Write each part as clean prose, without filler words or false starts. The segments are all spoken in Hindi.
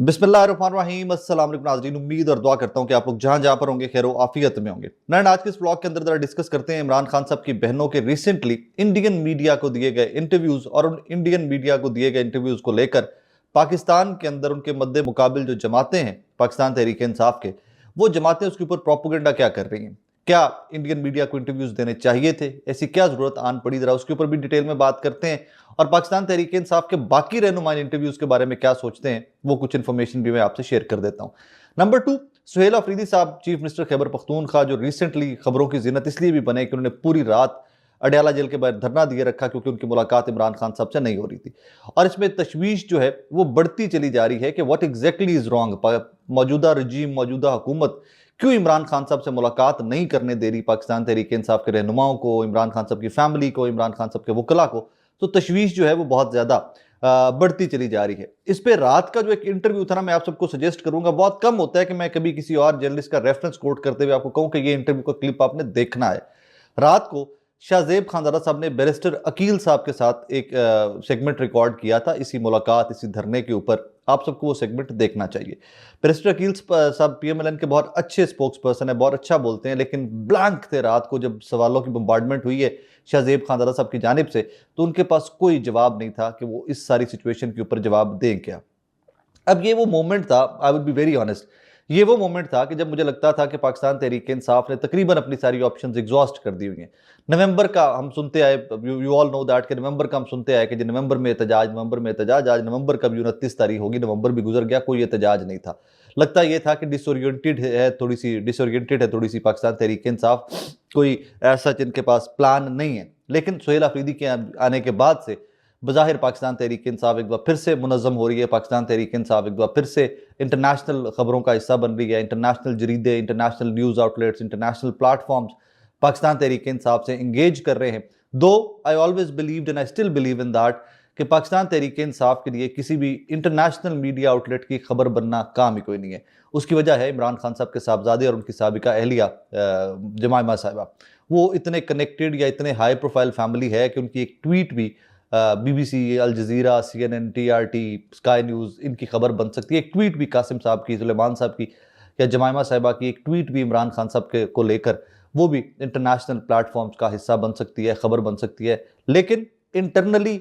बिस्मिल्लाहिर्रहमानिर्रहीम, अस्सलाम वालेकुम नाज़रीन। उम्मीद और दुआ करता हूं कि आप लोग जहां जहां पर होंगे खैर आफियत में होंगे। नाइन, आज के इस ब्लॉग के अंदर जरा डिस्कस करते हैं इमरान खान साहब की बहनों के रिसेंटली इंडियन मीडिया को दिए गए इंटरव्यूज और उन इंडियन मीडिया को दिए गए इंटरव्यूज को लेकर पाकिस्तान के अंदर उनके मद्दे मुकाबिल जो जमातें हैं पाकिस्तान तहरीक इंसाफ के, वो जमातें उसके ऊपर प्रोपोगेंडा क्या कर रही हैं। क्या इंडियन मीडिया को इंटरव्यूज देने चाहिए थे, ऐसी क्या जरूरत आन पड़ी, जरा उसके ऊपर भी डिटेल में बात करते हैं। और पाकिस्तान तहरीक इंसाफ के बाकी रहनुमा इंटरव्यूज के बारे में क्या सोचते हैं, वो कुछ इन्फॉर्मेशन भी मैं आपसे शेयर कर देता हूं। नंबर 2, सुहेल अफरीदी साहब, चीफ मिनिस्टर खैबर पख्तूनख्वा, जो रिसेंटली खबरों की जिन्नत इसलिए भी बने कि उन्होंने पूरी रात अडयाला जेल के बाहर धरना दिए रखा क्योंकि उनकी मुलाकात इमरान खान साहब से नहीं हो रही थी। और इसमें तशवीश जो है वो बढ़ती चली जा रही है कि व्हाट एग्जैक्टली इज रॉन्ग। मौजूदा रजीम, मौजूदा हुकूमत क्यों इमरान खान साहब से मुलाकात नहीं करने दे रही पाकिस्तान तहरीक इंसाफ के रहनुमाओं को, इमरान खान साहब की फैमिली को, इमरान खान साहब के वकला को। तो तशवीश जो है वो बहुत ज्यादा बढ़ती चली जा रही है। इस पे रात का जो एक इंटरव्यू था ना, मैं आप सबको सजेस्ट करूंगा, बहुत कम होता है कि मैं कभी किसी और जर्नलिस्ट का रेफरेंस कोट करते हुए आपको कहूं कि ये इंटरव्यू का क्लिप आपने देखना है। रात को शाहजेब खानजादा साहब ने बैरिस्टर अकील साहब के साथ एक सेगमेंट रिकॉर्ड किया था इसी मुलाकात, इसी धरने के ऊपर। आप सबको वो सेगमेंट देखना चाहिए। बैरिस्टर अकील साहब पीएमएलएन के बहुत अच्छे स्पोक्स पर्सन है, बहुत अच्छा बोलते हैं, लेकिन ब्लैंक थे रात को जब सवालों की बम्बार्डमेंट हुई है शाहजेब खानजादा साहब की जानिब से, तो उनके पास कोई जवाब नहीं था कि वो इस सारी सिचुएशन के ऊपर जवाब दें क्या। अब ये वो मोमेंट था, I will be very honest, ये वो मोमेंट था कि जब मुझे लगता था कि पाकिस्तान तहरीक इंसाफ ने तकरीबन अपनी सारी ऑप्शंस एग्जॉस्ट कर दी हुई हैं। नवंबर का हम सुनते आए, यू ऑल नो दैट, कि नवंबर का हम सुनते आए कि जो नवंबर में एहतजाज, आज नवंबर का भी 29 तारीख होगी, नवंबर भी गुजर गया, कोई एहतजाज नहीं था। लगता ये था कि डिसोरिएंटेड है थोड़ी सी पाकिस्तान तहरीक इंसाफ, कोई ऐसा जिनके पास प्लान नहीं है। लेकिन सुहेल अफरीदी के आने के बाद से बज़ाहिर पाकिस्तान तहरीक इंसाफ एक बार फिर से मुनज़्ज़म हो रही है। पाकिस्तान तहरीक इंसाफ एक बार फिर से इंटरनेशनल खबरों का हिस्सा बन रही है। इंटरनेशनल जरीदे, international news outlets, international platforms Pakistan Tehreek Insaf से इंगेज कर रहे हैं। दो I always believed and I still believe in that कि पाकिस्तान तहरीक इंसाफ के लिए किसी भी इंटरनेशनल मीडिया आउटलेट की खबर बनना काम ही कोई नहीं है। उसकी वजह है इमरान खान साहब के साहबजादे और उनकी साबिका अहलिया जमाइमा साहिबा। वो इतने कनेक्टेड या इतने हाई प्रोफाइल फैमिली है कि उनकी एक ट्वीट भी बीबीसी, अल जजीरा, CNN, TRT, स्काई न्यूज़, इनकी खबर बन सकती है। एक ट्वीट भी कासिम साहब की, सुलेमान साहब की या जमाइमा साहिबा की एक ट्वीट भी इमरान खान साहब के को लेकर वो भी इंटरनेशनल प्लेटफॉर्म्स का हिस्सा बन सकती है, खबर बन सकती है। लेकिन इंटरनली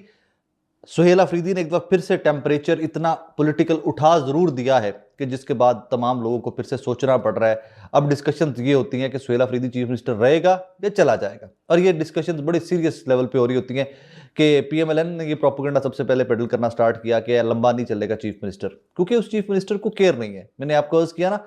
सुहेल अफरीदी ने एक बार फिर से टेम्परेचर इतना पॉलिटिकल उठा जरूर दिया है कि जिसके बाद तमाम लोगों को फिर से सोचना पड़ रहा है। अब डिस्कशंस ये होती हैं कि सुहेल अफरीदी चीफ मिनिस्टर रहेगा या चला जाएगा, और ये डिस्कशंस बड़े सीरियस लेवल पे हो रही होती हैं कि पीएमएलएन ने ये प्रोपेगेंडा सबसे पहले पेडल करना स्टार्ट किया कि लंबा नहीं चलेगा चीफ मिनिस्टर, क्योंकि उस चीफ मिनिस्टर को केयर नहीं है। मैंने आपको अर्ज किया ना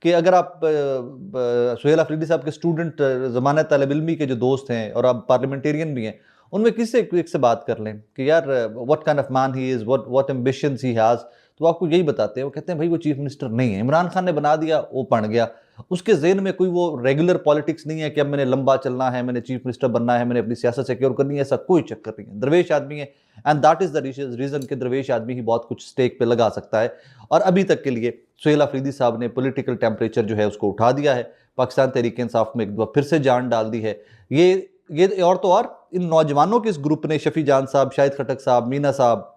कि अगर आप सुहेल अफरीदी साहब के स्टूडेंट, जमानत तालिब इल्मी के जो दोस्त हैं और आप पार्लियामेंटेरियन भी हैं, उनमें किससे एक से बात कर लें कि यार what kind of man he is, what ambitions he has, तो आपको यही बताते हैं। वो कहते हैं भाई वो चीफ मिनिस्टर नहीं है, इमरान खान ने बना दिया, वो बन गया। उसके जेहन में कोई वो रेगुलर पॉलिटिक्स नहीं है कि अब मैंने लंबा चलना है, मैंने चीफ मिनिस्टर बनना है, मैंने अपनी सियासत सिक्योर करनी है, ऐसा कोई चक्कर नहीं है। दरवेश आदमी है, and that is the reason कि दरवेश आदमी ही बहुत कुछ स्टेक पे लगा सकता है। और अभी तक के लिए सुहेल अफरीदी साहब ने पॉलिटिकल टेम्परेचर जो है उसको उठा दिया है, पाकिस्तान तहरीक इंसाफ में एक बार फिर से जान डाल दी है। ये और तो और इन नौजवानों के इस ग्रुप ने, शफी जान साहब, शाहिद खटक साहब, मीना साहब,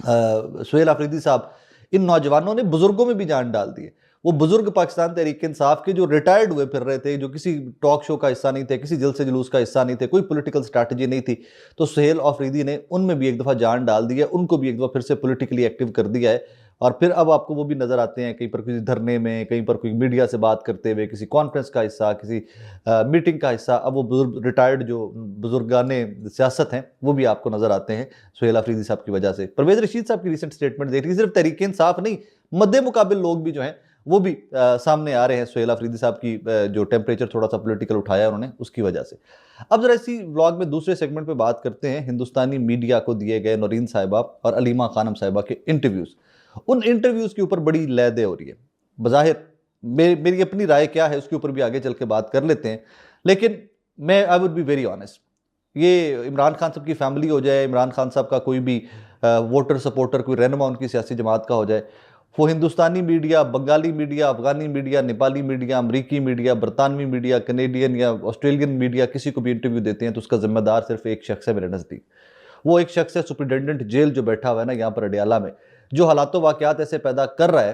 सुहेल अफरीदी साहब, इन नौजवानों ने बुजुर्गों में भी जान डाल दी है। वो बुजुर्ग पाकिस्तान तहरीक इंसाफ के जो रिटायर्ड हुए फिर रहे थे, जो किसी टॉक शो का हिस्सा नहीं थे, किसी जलसे जुलूस का हिस्सा नहीं थे, कोई पॉलिटिकल स्ट्रैटेजी नहीं थी, तो सुहेल अफरीदी ने उनमें भी एक दफ़ा जान डाल दी है, उनको भी एक दफ़ा फिर से पॉलिटिकली एक्टिव कर दिया है। और फिर अब आपको वो भी नजर आते हैं कहीं पर किसी धरने में, कहीं पर कोई मीडिया से बात करते हुए, किसी कॉन्फ्रेंस का हिस्सा, किसी मीटिंग का हिस्सा। अब वो बुजुर्ग रिटायर्ड जो बुजुर्गाने सियासत हैं वो भी आपको नजर आते हैं सुहेल अफरीदी साहब की वजह से। परवेज रशीद साहब की रिसेंट स्टेटमेंट देख रही, सिर्फ तहरीक इंसाफ नहीं, मद्दे मुकाबिल लोग भी जो हैं वो भी सामने आ रहे हैं सुहेल अफरीदी साहब की जो टेम्परेचर थोड़ा सा पॉलिटिकल उठाया उन्होंने, उसकी वजह से। अब जरा इसी व्लॉग में दूसरे सेगमेंट पे बात करते हैं हिंदुस्तानी मीडिया को दिए गए नौरीन साहिबा और अलीमा खानम साहिबा के इंटरव्यूज़। उन इंटरव्यूज़ के ऊपर बड़ी लहदे हो रही है। बज़ाहिर मेरी अपनी राय क्या है उसके ऊपर भी आगे चल के बात कर लेते हैं, लेकिन मैं I would be very honest, ये इमरान खान साहब की फैमिली हो जाए, इमरान खान साहब का कोई भी वोटर सपोर्टर, कोई रहनुमा उनकी सियासी जमात का हो जाए, वो हिंदुस्तानी मीडिया, बंगाली मीडिया, अफगानी मीडिया, नेपाली मीडिया, अमरीकी मीडिया, बरतानवी मीडिया, कनेडियन या ऑस्ट्रेलियन मीडिया किसी को भी इंटरव्यू देते हैं तो उसका जिम्मेदार सिर्फ एक शख्स है मेरे नज़दीक। वो एक शख्स है सुप्रिटेंडेंट जेल जो बैठा हुआ है ना यहाँ पर अडयाला में, जो हालातों वाकयात ऐसे पैदा कर रहा है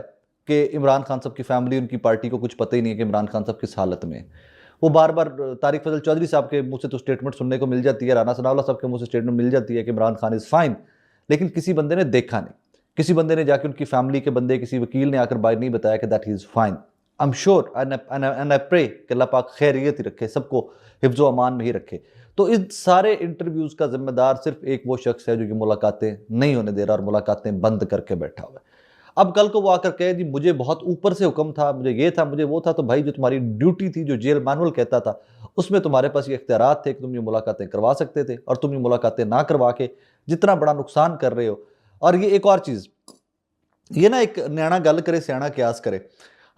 कि इमरान खान साहब की फैमिली, उनकी पार्टी को कुछ पता ही नहीं है कि इमरान खान साहब किस हालत में है। वो बार बार तारिक फजल चौधरी साहब के मुंह से तो स्टेटमेंट सुनने को मिल जाती है, राना सनाउल्लाह साहब के मुंह से स्टेटमेंट मिल जाती है कि इमरान खान इज़ फाइन, लेकिन किसी बंदे ने देखा नहीं, किसी बंदे ने जाके उनकी फैमिली के बंदे, किसी वकील ने आकर बाहर नहीं बताया कि that he is fine. I am sure and I pray कि अल्लाह पाक खैरियत ही रखे, सबको हिफ्ज़ व अमान में ही रखे। तो इन सारे इंटरव्यूज़ का जिम्मेदार सिर्फ एक वो शख्स है जो कि मुलाकातें नहीं होने दे रहा और मुलाकातें बंद करके बैठा हुआ है। अब कल को वो आकर कहे जी मुझे बहुत ऊपर से हुक्म था, मुझे ये था, मुझे वो था, तो भाई जो तुम्हारी ड्यूटी थी, जो जेल मैनुअल कहता था, उसमें तुम्हारे पास ये इख्तियारात थे कि तुम ये मुलाकातें करवा सकते थे, और तुम ये मुलाकातें ना करवा के जितना बड़ा नुकसान कर रहे हो। और ये एक और चीज़, ये ना एक न्याणा गल करे स्याणा क्यास करे।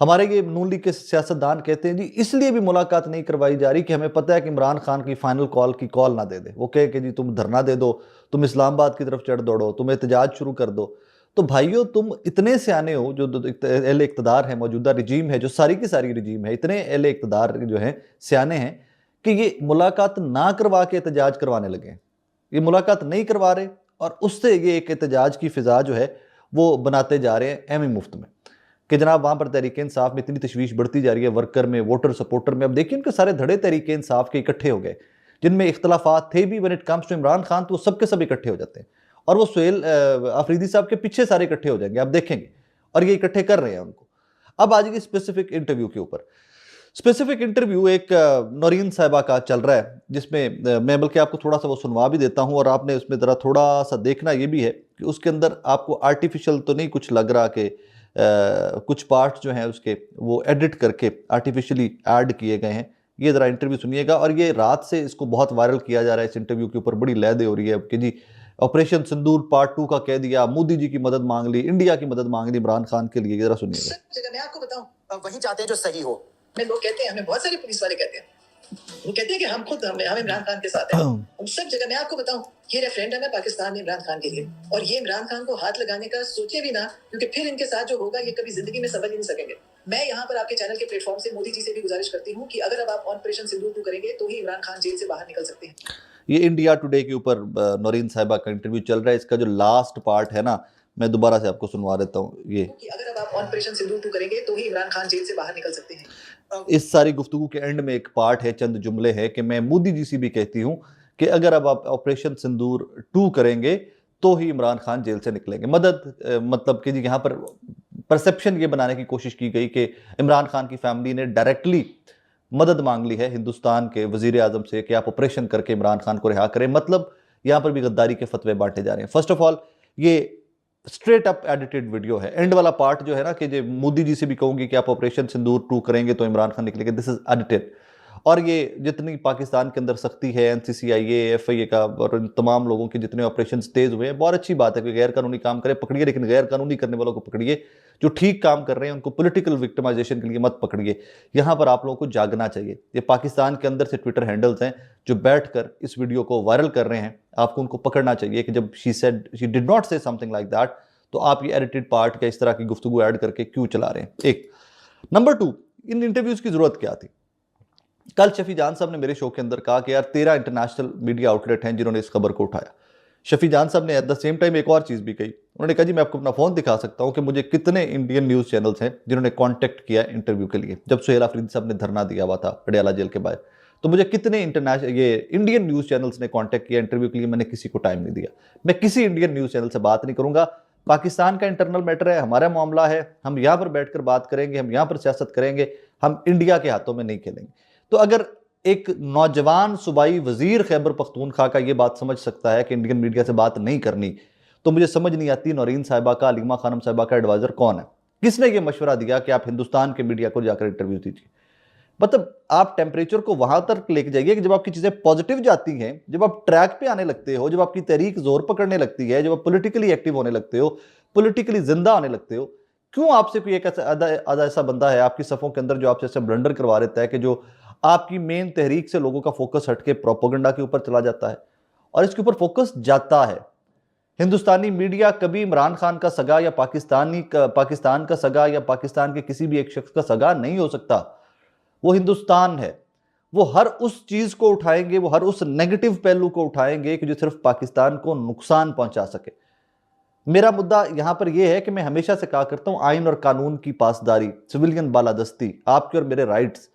हमारे ये नून लीग के सियासतदान कहते हैं जी इसलिए भी मुलाकात नहीं करवाई जा रही कि हमें पता है कि इमरान खान की फाइनल कॉल की कॉल ना दे दे, वो कहे कि जी तुम धरना दे दो, तुम इस्लामाबाद की तरफ चढ़ दौड़ो, तुम एहतजाज शुरू कर दो। तो भाइयों तुम इतने सियाने हो, जो अहले इक़्तिदार है, मौजूदा रिजीम है, जो सारी की सारी रिजीम है, इतने अहले इक़्तिदार जो हैं सियाने हैं कि ये मुलाकात ना करवा के एहतजाज करवाने लगे हैं। ये मुलाकात नहीं करवा रहे और उससे ये एक एहतजाज की फ़िज़ा जो है वो बनाते जा रहे हैं एम मुफ्त में, कि जनाब वहाँ पर तहरीक इंसाफ में इतनी तशवीश बढ़ती जा रही है, वर्कर में, वोटर सपोर्टर में। अब देखिए उनके सारे धड़े तहरीक इंसाफ के इकट्ठे हो गए, जिनमें इख्तलाफात थे भी, when it comes to Imran Khan तो वो सब के सब इकट्ठे हो जाते हैं, और वो सुहेल अफरीदी साहब के पीछे सारे इकट्ठे हो जाएंगे, आप देखेंगे, और ये इकट्ठे कर रहे हैं उनको। अब आ जाइए स्पेसिफिक इंटरव्यू के ऊपर। स्पेसिफिक इंटरव्यू एक नौरीन साहिबा का चल रहा है, जिसमें मैं बल्कि आपको थोड़ा सा वो सुनवा भी देता हूँ, और आपने उसमें ज़रा थोड़ा सा देखना ये भी है कि उसके अंदर आपको आर्टिफिशियल तो नहीं कुछ लग रहा कि कुछ पार्ट जो हैं उसके वो एडिट करके आर्टिफिशियली ऐड किए गए हैं। ये ज़रा इंटरव्यू सुनिएगा, और ये रात से इसको बहुत वायरल किया जा रहा है। इस इंटरव्यू के ऊपर बड़ी लहदे हो रही है कि जी ऑपरेशन सिंदूर पार्ट 2 का कह दिया, मोदी जी की मदद मांग ली, इंडिया की मदद मांग ली इमरान खान के लिए। जरा सुनिएगा। जगह मैं आपको बताऊं, वही चाहते हैं जो सही हो। मैं लोग कहते हैं, हमें बहुत सारे पुलिस वाले कहते हैं, वो कहते हैं कि हम खुद हम इमरान खान के साथ हैं। हम सब जगह मैं आपको बताऊं, ये रेफरेंडम है पाकिस्तान में इमरान खान के लिए, और ये इमरान खान को हाथ लगाने का सोचे भी ना, क्योंकि फिर इनके साथ जो होगा ये कभी जिंदगी में समझ ही नहीं सकेंगे। मैं यहाँ पर आपके चैनल के प्लेटफॉर्म से मोदी जी से भी गुजारिश करती हूँ कि अगर अब आप ऑपरेशन सिंदूर 2 करेंगे तो ही इमरान खान जेल से बाहर निकल सकते हैं। ये इंडिया टुडे के ऊपर नौरीन साहिबा का इंटरव्यू चल रहा है। इसका जो लास्ट पार्ट है ना, मैं दोबारा से आपको सुनवा देता हूँ। ये कि अगर अब आप ऑपरेशन सिंदूर 2 करेंगे तो ही इमरान खान जेल से बाहर निकल सकते हैं। इस सारी गुफ्तगू के एंड में एक पार्ट है, चंद जुमले हैं कि मैं मोदी जी से भी कहती हूँ कि अगर अब आप ऑपरेशन सिंदूर 2 करेंगे तो ही इमरान खान जेल से निकलेंगे। मतलब कि जी यहाँ पर परसेप्शन ये बनाने की कोशिश की गई कि इमरान खान की फैमिली ने डायरेक्टली मदद मांग ली है हिंदुस्तान के वजीर आजम से कि आप ऑपरेशन करके इमरान खान को रिहा करें। मतलब यहाँ पर भी गद्दारी के फतवे बांटे जा रहे हैं। फर्स्ट ऑफ ऑल ये स्ट्रेट अप एडिटेड वीडियो है। एंड वाला पार्ट जो है ना कि मोदी जी से भी कहूंगी कि आप ऑपरेशन सिंदूर 2 करेंगे तो इमरान खान निकलेंगे, दिस इज एडिटेड। और ये जितनी पाकिस्तान के अंदर सख्ती है एनसीसीआईए एफआईए का और इन तमाम लोगों के जितने ऑपरेशन तेज हुए हैं, बहुत अच्छी बात है कि गैर कानूनी काम करे पकड़िए, लेकिन गैर कानूनी करने वालों को पकड़िए। जो ठीक काम कर रहे हैं उनको पॉलिटिकल विक्टिमाइजेशन के लिए मत पकड़िए। यहाँ पर आप लोगों को जागना चाहिए। ये पाकिस्तान के अंदर से ट्विटर हैंडल्स हैं जो बैठकर इस वीडियो को वायरल कर रहे हैं, आपको उनको पकड़ना चाहिए कि जब शी डिड नॉट से समथिंग लाइक दैट, तो आप ये एडिटेड पार्ट का इस तरह की गुफ्तगू ऐड करके क्यों चला रहे हैं। एक नंबर 2, इन इंटरव्यूज की जरूरत क्या थी। कल शफी जान साहब ने मेरे शो के अंदर कहा कि यार 13 इंटरनेशनल मीडिया आउटलेट हैं जिन्होंने इस खबर को उठाया। शफी जान साहब ने एट द सेम टाइम एक और चीज़ भी कही। उन्होंने कहा जी मैं आपको अपना फ़ोन दिखा सकता हूं कि मुझे कितने इंडियन न्यूज़ चैनल्स हैं जिन्होंने कॉन्टैक्ट किया इंटरव्यू के लिए। जब सुहेल अफरीदी साहब ने धरना दिया हुआ था पटियाला जेल के बाहर, तो मुझे कितने इंडियन न्यूज़ चैनल्स ने कॉन्टैक्ट किया इंटरव्यू के लिए। मैंने किसी को टाइम नहीं दिया। मैं किसी इंडियन न्यूज़ चैनल से बात नहीं करूंगा। पाकिस्तान का इंटरनल मैटर है, हमारा मामला है, हम यहाँ पर बैठकर बात करेंगे, हम यहाँ पर सियासत करेंगे, हम इंडिया के हाथों में नहीं खेलेंगे। तो अगर एक नौजवान सूबाई वजीर खैबर पख्तूनख्वा का ये बात समझ सकता है कि इंडियन मीडिया से बात नहीं करनी, तो मुझे समझ नहीं आती नौरीन साहिबा का, अलीमा खानम साहिबा का एडवाइजर कौन है, किसने ये मशवरा दिया कि आप हिंदुस्तान के मीडिया को जाकर इंटरव्यू दीजिए। मतलब आप टेम्परेचर को वहां तक लेके जाइए कि जब आपकी चीजें पॉजिटिव जाती हैं, जब आप ट्रैक पे आने लगते हो, जब आपकी तहरीक जोर पकड़ने लगती है, जब आप पॉलिटिकली एक्टिव होने लगते हो, पॉलिटिकली जिंदा होने लगते हो, क्यों आपसे कोई एक ऐसा बंदा है आपकी सफ़ों के अंदर जो आपसे ऐसे ब्लंडर करवा देता है कि जो आपकी मेन तहरीक से लोगों का फोकस हटके प्रोपेगेंडा के ऊपर चला जाता है। और इसके ऊपर फोकस जाता है। हिंदुस्तानी मीडिया कभी इमरान खान का सगा या पाकिस्तान का सगा या पाकिस्तान के किसी भी एक शख्स का सगा नहीं हो सकता। वो हिंदुस्तान है। वो हर उस चीज को उठाएंगे, वो हर उस नेगेटिव पहलू को उठाएंगे कि जो सिर्फ पाकिस्तान को नुकसान पहुंचा सके। मेरा मुद्दा यहां पर यह है कि मैं हमेशा से कहा करता हूं आइन और कानून की पासदारी, सिविलियन बालादस्ती, आपके और मेरे राइट्स।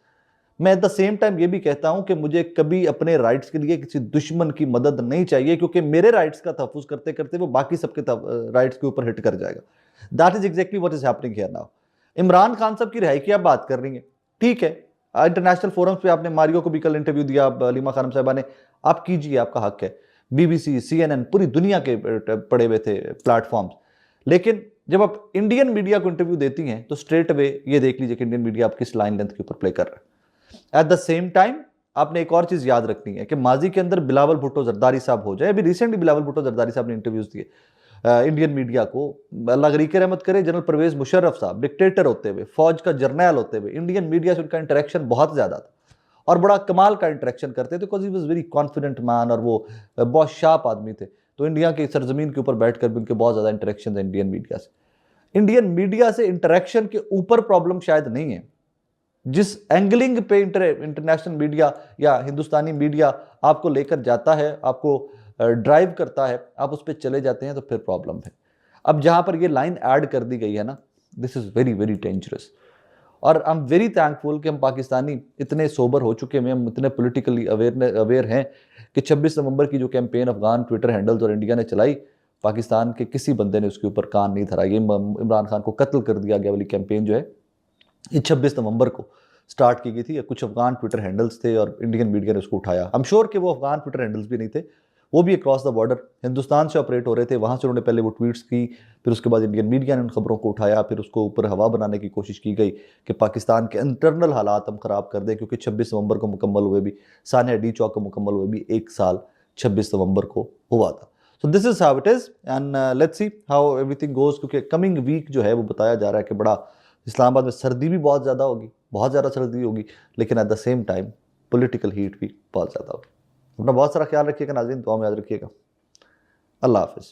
मैं एट द सेम टाइम ये भी कहता हूं कि मुझे कभी अपने राइट्स के लिए किसी दुश्मन की मदद नहीं चाहिए, क्योंकि मेरे राइट्स का तहफ्फुज़ करते करते वो बाकी सबके राइट्स के ऊपर हिट कर जाएगा। That is exactly what is happening here now. Imran Khan साहब की रिहाई की आप बात कर रही हैं, ठीक है, इंटरनेशनल फोरम्स पे आपने मारियो को भी कल इंटरव्यू दिया, अलीमा खानम साहबा ने, आप कीजिए, आपका हक है। बीबीसी, CNN, पूरी दुनिया के पड़े हुए थे प्लेटफॉर्म्स। लेकिन जब आप इंडियन मीडिया को इंटरव्यू देती हैं तो स्ट्रेट अवे ये देख लीजिए कि इंडियन मीडिया आप किस लाइन लेंथ के ऊपर प्ले कर रहा है। एट द सेम टाइम आपने एक और चीज याद रखनी है कि माजी के अंदर बिलावल भुट्टो जरदारी साहब हो जाए, अभी रिसेंटली बिलावल भुट्टो जरदारी साहब ने इंटरव्यूज दिए इंडियन मीडिया को, अल्लाह गरीक रहमत करे, जनरल परवेज मुशर्रफ साहब डिक्टेटर होते हुए, फौज का जर्नैल होते हुए, इंडियन मीडिया से उनका इंटरेक्शन बहुत ज्यादा था और बड़ा कमाल का इंटरेक्शन करते थे, because he was very confident man और वो बहुत शार्प आदमी थे। तो इंडिया के सरजमीन के ऊपर बैठकर भी उनके बहुत ज्यादा इंटरेक्शन है इंडियन मीडिया से। इंडियन मीडिया से इंटरेक्शन के ऊपर प्रॉब्लम शायद नहीं है, जिस एंगलिंग पे इंटरनेशनल मीडिया या हिंदुस्तानी मीडिया आपको लेकर जाता है, आपको ड्राइव करता है, आप उस पर चले जाते हैं तो फिर प्रॉब्लम है। अब जहां पर ये लाइन ऐड कर दी गई है ना, this is very very dangerous. और आई एम वेरी थैंकफुल कि हम पाकिस्तानी इतने सोबर हो चुके हैं, हम इतने पॉलिटिकली अवेयर हैं कि 26 नवंबर की जो कैंपेन अफगान ट्विटर हैंडल्स और इंडिया ने चलाई, पाकिस्तान के किसी बंदे ने उसके ऊपर कान नहीं धरा। ये इमरान खान को कत्ल कर दिया गया वाली कैंपेन जो है, ये 26 नवंबर को स्टार्ट की गई थी। कुछ अफगान ट्विटर हैंडल्स थे और इंडियन मीडिया ने उसको उठाया। आई एम श्योर कि वो अफगान ट्विटर हैंडल्स भी नहीं थे, वो भी अक्रॉस द बॉर्डर हिंदुस्तान से ऑपरेट हो रहे थे। वहाँ से उन्होंने पहले वो ट्वीट्स की, फिर उसके बाद इंडियन मीडिया ने उन खबरों को उठाया, फिर उसको ऊपर हवा बनाने की कोशिश की गई कि पाकिस्तान के इंटरनल हालात हम ख़राब कर दें, क्योंकि 26 नवंबर को मुकम्मल हुए भी, सानिया डी चौक को मुकम्मल हुए भी 1 साल 26 नवंबर को हुआ था। So this is how it is and let's see how everything goes, क्योंकि कमिंग वीक जो है वो बताया जा रहा है कि बड़ा इस्लामाबाद में सर्दी भी बहुत ज़्यादा होगी, बहुत ज़्यादा सर्दी होगी, लेकिन at the same time political heat भी बहुत ज़्यादा होगी। अपना बहुत सारा ख्याल रखिएगा नाज़रीन, दुआ में याद रखिएगा। अल्लाह हाफिज़।